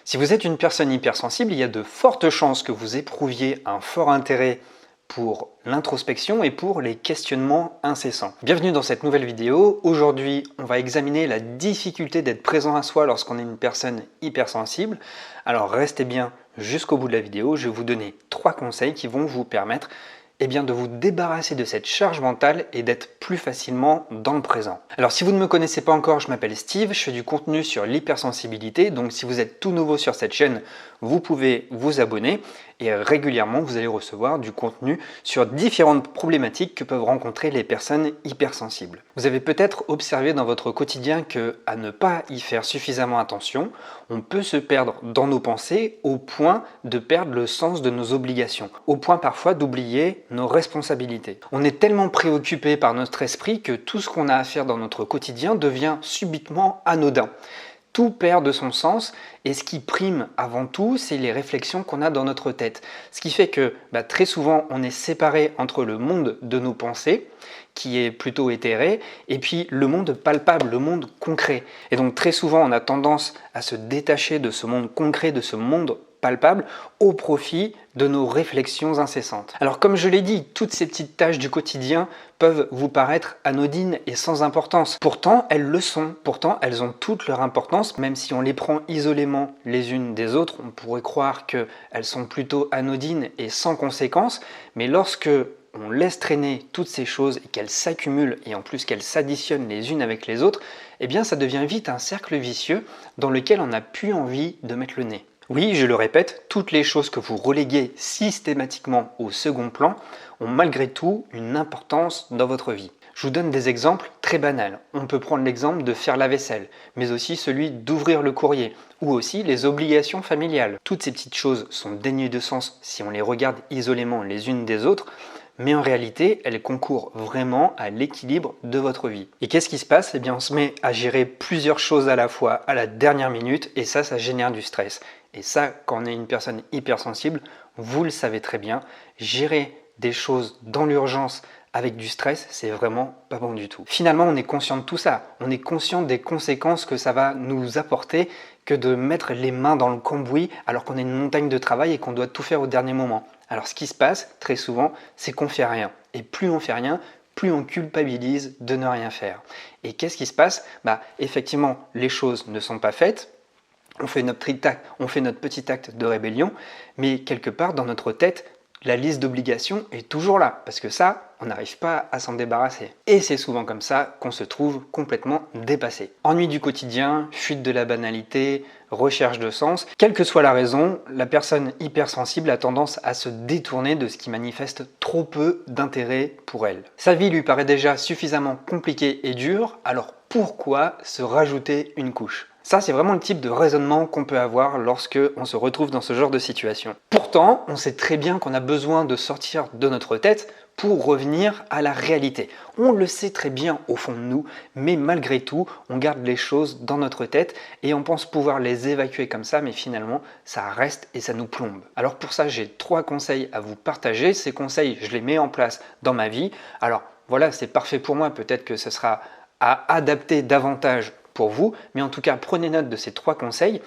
Si vous êtes une personne hypersensible, il y a de fortes chances que vous éprouviez un fort intérêt pour l'introspection et pour les questionnements incessants. Bienvenue dans cette nouvelle vidéo. Aujourd'hui, on va examiner la difficulté d'être présent à soi lorsqu'on est une personne hypersensible. Alors restez bien jusqu'au bout de la vidéo, je vais vous donner 3 conseils qui vont vous permettre de vous débarrasser de cette charge mentale et d'être plus facilement dans le présent. Alors si vous ne me connaissez pas encore, je m'appelle Steve, je fais du contenu sur l'hypersensibilité, donc si vous êtes tout nouveau sur cette chaîne, vous pouvez vous abonner et régulièrement vous allez recevoir du contenu sur différentes problématiques que peuvent rencontrer les personnes hypersensibles. Vous avez peut-être observé dans votre quotidien qu'à ne pas y faire suffisamment attention, on peut se perdre dans nos pensées au point de perdre le sens de nos obligations, au point parfois d'oublier nos responsabilités. On est tellement préoccupé par notre esprit que tout ce qu'on a à faire dans notre quotidien devient subitement anodin. Tout perd de son sens et ce qui prime avant tout, c'est les réflexions qu'on a dans notre tête. Ce qui fait que très souvent, on est séparé entre le monde de nos pensées, qui est plutôt éthéré, et puis le monde palpable, le monde concret. Et donc très souvent, on a tendance à se détacher de ce monde concret, de ce monde palpable, au profit de nos réflexions incessantes. Alors comme je l'ai dit, toutes ces petites tâches du quotidien peuvent vous paraître anodines et sans importance. Pourtant, elles le sont. Pourtant, elles ont toute leur importance, même si on les prend isolément les unes des autres, on pourrait croire qu'elles sont plutôt anodines et sans conséquence, mais lorsque on laisse traîner toutes ces choses et qu'elles s'accumulent et en plus qu'elles s'additionnent les unes avec les autres, ça devient vite un cercle vicieux dans lequel on n'a plus envie de mettre le nez. Oui, je le répète, toutes les choses que vous reléguez systématiquement au second plan ont malgré tout une importance dans votre vie. Je vous donne des exemples très banals. On peut prendre l'exemple de faire la vaisselle, mais aussi celui d'ouvrir le courrier, ou aussi les obligations familiales. Toutes ces petites choses sont dénuées de sens si on les regarde isolément les unes des autres, mais en réalité, elles concourent vraiment à l'équilibre de votre vie. Et qu'est-ce qui se passe ? On se met à gérer plusieurs choses à la fois à la dernière minute, et ça génère du stress. Et ça, quand on est une personne hypersensible, vous le savez très bien, gérer des choses dans l'urgence avec du stress, c'est vraiment pas bon du tout. Finalement, on est conscient de tout ça. On est conscient des conséquences que ça va nous apporter que de mettre les mains dans le cambouis alors qu'on a une montagne de travail et qu'on doit tout faire au dernier moment. Alors ce qui se passe très souvent, c'est qu'on fait rien. Et plus on fait rien, plus on culpabilise de ne rien faire. Et qu'est-ce qui se passe ? Effectivement, les choses ne sont pas faites. On fait notre petit acte de rébellion, mais quelque part dans notre tête, la liste d'obligations est toujours là, parce que ça, on n'arrive pas à s'en débarrasser. Et c'est souvent comme ça qu'on se trouve complètement dépassé. Ennui du quotidien, fuite de la banalité, recherche de sens. Quelle que soit la raison, la personne hypersensible a tendance à se détourner de ce qui manifeste trop peu d'intérêt pour elle. Sa vie lui paraît déjà suffisamment compliquée et dure, alors pourquoi se rajouter une couche ? Ça, c'est vraiment le type de raisonnement qu'on peut avoir lorsque on se retrouve dans ce genre de situation. Pourtant, on sait très bien qu'on a besoin de sortir de notre tête pour revenir à la réalité. On le sait très bien au fond de nous, mais malgré tout, on garde les choses dans notre tête et on pense pouvoir les évacuer comme ça, mais finalement, ça reste et ça nous plombe. Alors pour ça, j'ai 3 conseils à vous partager. Ces conseils, je les mets en place dans ma vie. Alors voilà, c'est parfait pour moi. Peut-être que ce sera à adapter davantage pour vous, mais en tout cas, prenez note de ces 3 conseils,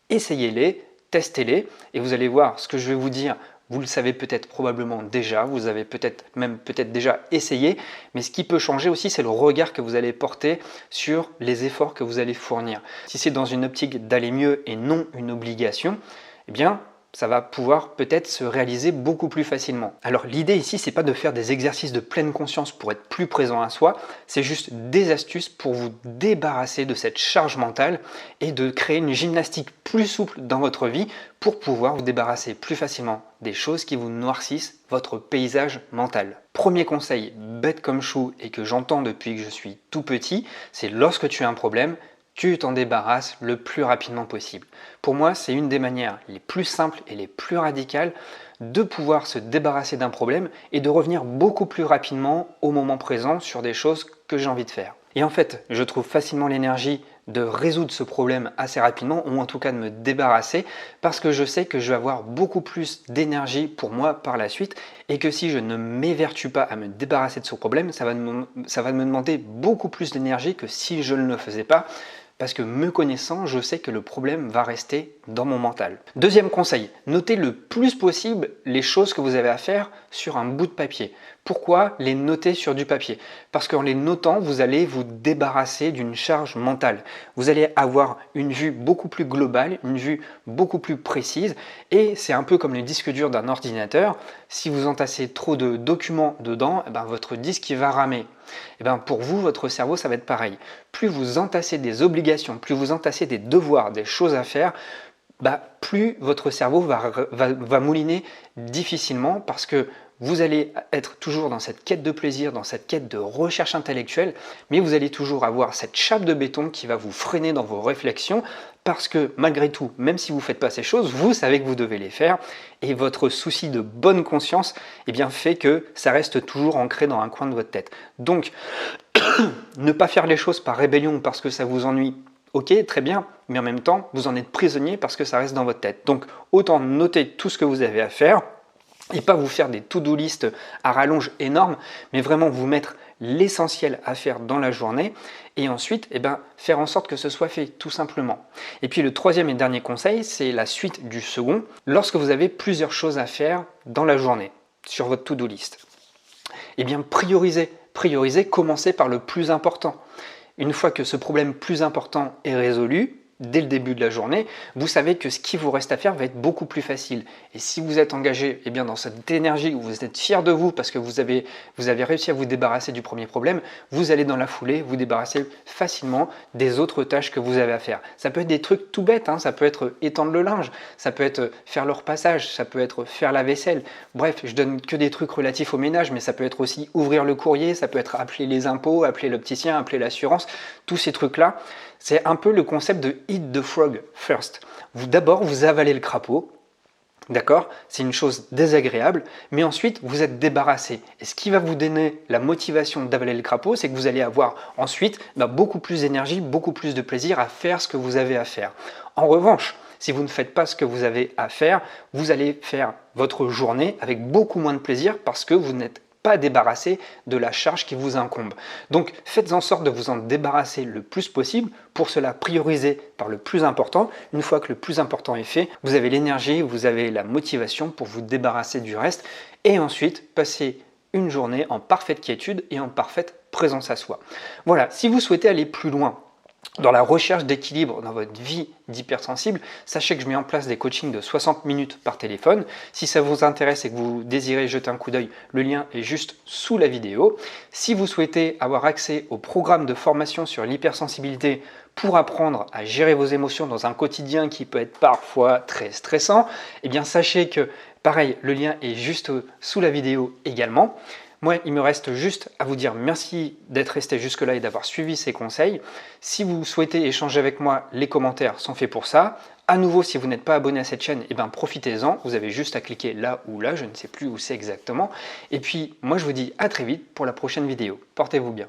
essayez-les, testez-les, et vous allez voir ce que je vais vous dire. Vous le savez peut-être probablement déjà, vous avez peut-être déjà essayé, mais ce qui peut changer aussi, c'est le regard que vous allez porter sur les efforts que vous allez fournir. Si c'est dans une optique d'aller mieux et non une obligation, ça va pouvoir peut-être se réaliser beaucoup plus facilement. Alors l'idée ici, c'est pas de faire des exercices de pleine conscience pour être plus présent à soi, c'est juste des astuces pour vous débarrasser de cette charge mentale et de créer une gymnastique plus souple dans votre vie pour pouvoir vous débarrasser plus facilement des choses qui vous noircissent votre paysage mental. Premier conseil, bête comme chou et que j'entends depuis que je suis tout petit, c'est lorsque tu as un problème, tu t'en débarrasses le plus rapidement possible. Pour moi, c'est une des manières les plus simples et les plus radicales de pouvoir se débarrasser d'un problème et de revenir beaucoup plus rapidement au moment présent sur des choses que j'ai envie de faire. Et en fait, je trouve facilement l'énergie de résoudre ce problème assez rapidement, ou en tout cas de me débarrasser, parce que je sais que je vais avoir beaucoup plus d'énergie pour moi par la suite, et que si je ne m'évertue pas à me débarrasser de ce problème, ça va me demander beaucoup plus d'énergie que si je ne le faisais pas, parce que me connaissant, je sais que le problème va rester dans mon mental. Deuxième conseil, notez le plus possible les choses que vous avez à faire sur un bout de papier. Pourquoi les noter sur du papier? Parce qu'en les notant, vous allez vous débarrasser d'une charge mentale. Vous allez avoir une vue beaucoup plus globale, une vue beaucoup plus précise, et c'est un peu comme les disques durs d'un ordinateur. Si vous entassez trop de documents dedans, votre disque il va ramer. Pour vous, votre cerveau, ça va être pareil. Plus vous entassez des obligations, plus vous entassez des devoirs, des choses à faire, plus votre cerveau va mouliner difficilement parce que vous allez être toujours dans cette quête de plaisir, dans cette quête de recherche intellectuelle, mais vous allez toujours avoir cette chape de béton qui va vous freiner dans vos réflexions parce que malgré tout, même si vous ne faites pas ces choses, vous savez que vous devez les faire et votre souci de bonne conscience fait que ça reste toujours ancré dans un coin de votre tête. Donc, ne pas faire les choses par rébellion parce que ça vous ennuie, ok, très bien, mais en même temps, vous en êtes prisonnier parce que ça reste dans votre tête. Donc, autant noter tout ce que vous avez à faire et pas vous faire des to-do list à rallonge énormes, mais vraiment vous mettre l'essentiel à faire dans la journée et ensuite faire en sorte que ce soit fait tout simplement. Et puis le troisième et dernier conseil, c'est la suite du second. Lorsque vous avez plusieurs choses à faire dans la journée sur votre to-do list, priorisez, commencez par le plus important. Une fois que ce problème plus important est résolu, dès le début de la journée, vous savez que ce qui vous reste à faire va être beaucoup plus facile. Et si vous êtes engagé dans cette énergie, où vous êtes fier de vous parce que vous avez réussi à vous débarrasser du premier problème, vous allez dans la foulée vous débarrasser facilement des autres tâches que vous avez à faire. Ça peut être des trucs tout bêtes, ça peut être étendre le linge, ça peut être faire le repassage, ça peut être faire la vaisselle. Bref, je donne que des trucs relatifs au ménage, mais ça peut être aussi ouvrir le courrier, ça peut être appeler les impôts, appeler l'opticien, appeler l'assurance, tous ces trucs-là. C'est un peu le concept de eat the frog first. D'abord, vous avalez le crapaud, d'accord? C'est une chose désagréable, mais ensuite, vous êtes débarrassé. Et ce qui va vous donner la motivation d'avaler le crapaud, c'est que vous allez avoir ensuite beaucoup plus d'énergie, beaucoup plus de plaisir à faire ce que vous avez à faire. En revanche, si vous ne faites pas ce que vous avez à faire, vous allez faire votre journée avec beaucoup moins de plaisir parce que vous n'êtes pas débarrasser de la charge qui vous incombe. Donc faites en sorte de vous en débarrasser le plus possible. Pour cela, priorisez par le plus important. Une fois que le plus important est fait, vous avez l'énergie, vous avez la motivation pour vous débarrasser du reste et ensuite passer une journée en parfaite quiétude et en parfaite présence à soi. Voilà, si vous souhaitez aller plus loin dans la recherche d'équilibre dans votre vie d'hypersensible, sachez que je mets en place des coachings de 60 minutes par téléphone. Si ça vous intéresse et que vous désirez jeter un coup d'œil, le lien est juste sous la vidéo. Si vous souhaitez avoir accès au programme de formation sur l'hypersensibilité pour apprendre à gérer vos émotions dans un quotidien qui peut être parfois très stressant, sachez que pareil, le lien est juste sous la vidéo également. Moi, il me reste juste à vous dire merci d'être resté jusque-là et d'avoir suivi ces conseils. Si vous souhaitez échanger avec moi, les commentaires sont faits pour ça. À nouveau, si vous n'êtes pas abonné à cette chaîne, profitez-en. Vous avez juste à cliquer là ou là, je ne sais plus où c'est exactement. Et puis, moi, je vous dis à très vite pour la prochaine vidéo. Portez-vous bien.